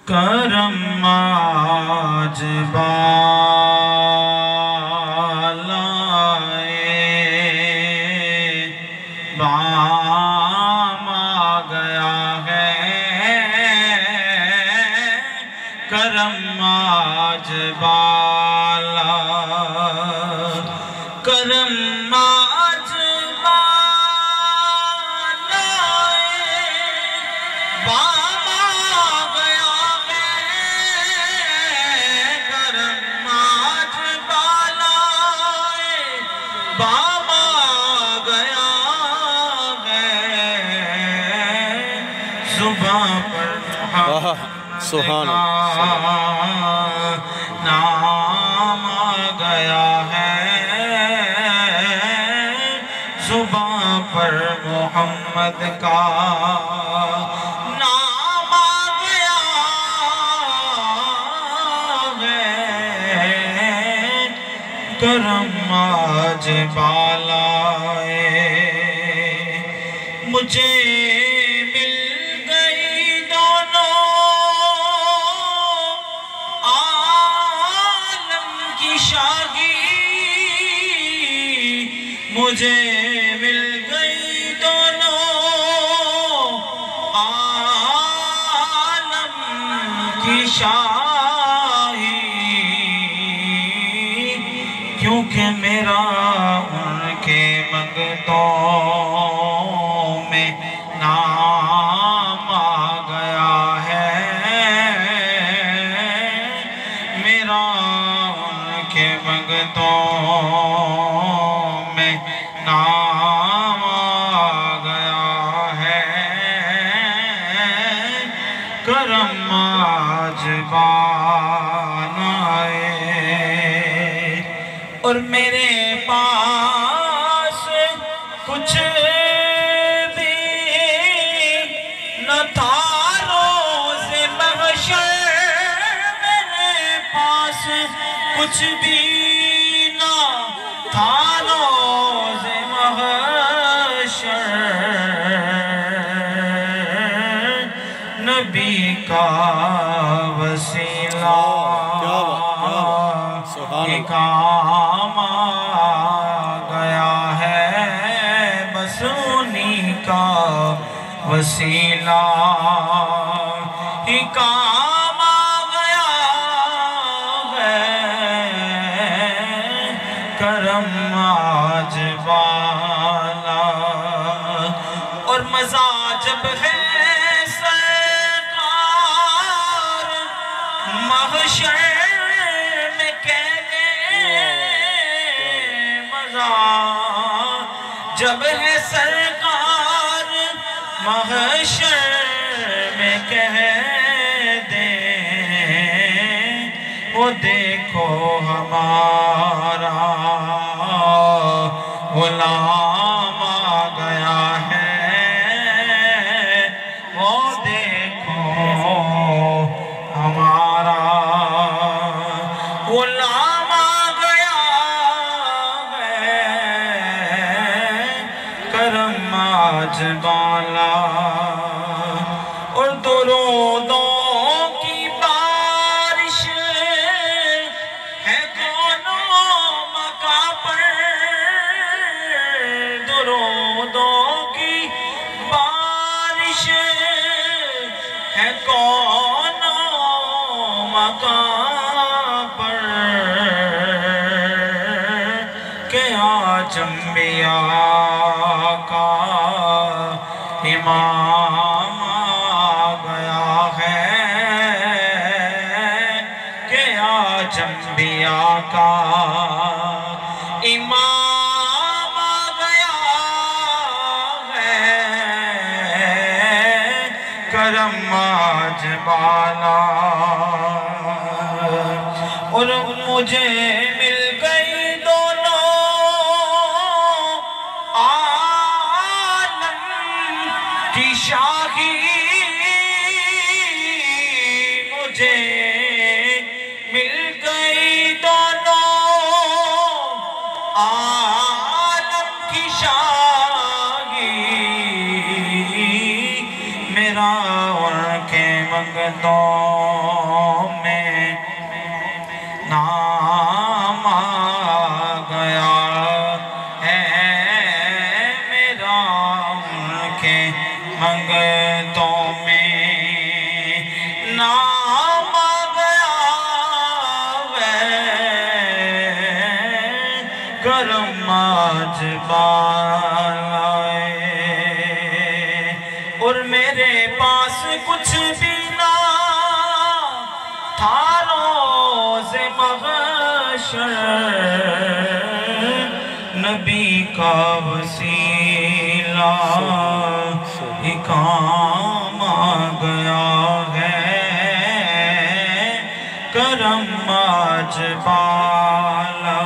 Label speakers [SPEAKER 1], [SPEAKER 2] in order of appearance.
[SPEAKER 1] کرم آج بالائے بام آ گیا ہے، کرم آج بالا، کرم آج بالائے بام آ گیا ہے، کرم آج بالائے بام آ گیا ہے، صبح پر
[SPEAKER 2] سبحان اللہ
[SPEAKER 1] نام آ گیا ہے، زباں پر محمد کا نام آ گیا ہے، کرم آج بالائے مجھے مل گئی دونوں عالم کی شاہی، مجھے مل گئی دونوں عالم کی شاہی، کیونکہ میرا ان کے منگتوں میں نام آ گیا ہے، میرا ان کے منگتوں میں نام آ گیا ہے، کرم آج بالائے اور میرے پاس کچھ بھی نہ تھا روز محشر، میرے پاس کچھ بھی نہ تھا روز محشر، نبی کا وسیلہ کام آ گیا ہے، بس انہی کا وسیلہ ہی کام آ گیا ہے، کرم آج بالا اور مزہ جب ہے سرکار محشر میں کہنے، مزہ جب ہے سرکار محشر میں کہہ دیں، وہ دیکھو ہمارا غلام آ گیا ہے، وہ دیکھو ہمارا غلام آ گیا ہے، کرم آج بالا اور درودوں کی بارش ہے کونوں مکاں پر، درودوں کی بارش ہے کونوں مکاں پر، کہ آج انبیاء کا امام آ گیا ہے، کہ آج انبیاء کا امام آ گیا ہے، کرم آج بالا اور مجھے مل گئی دونوں عالم کی شاہی، مجھے مل گئی دونوں عالم کی شاہی، میرا ان کے منگتوں آج پائے اور میرے پاس کچھ بھی نہ تھا روز محشر نبی کا وسیلہ ہی کام آ گیا ہے کرم آج بالا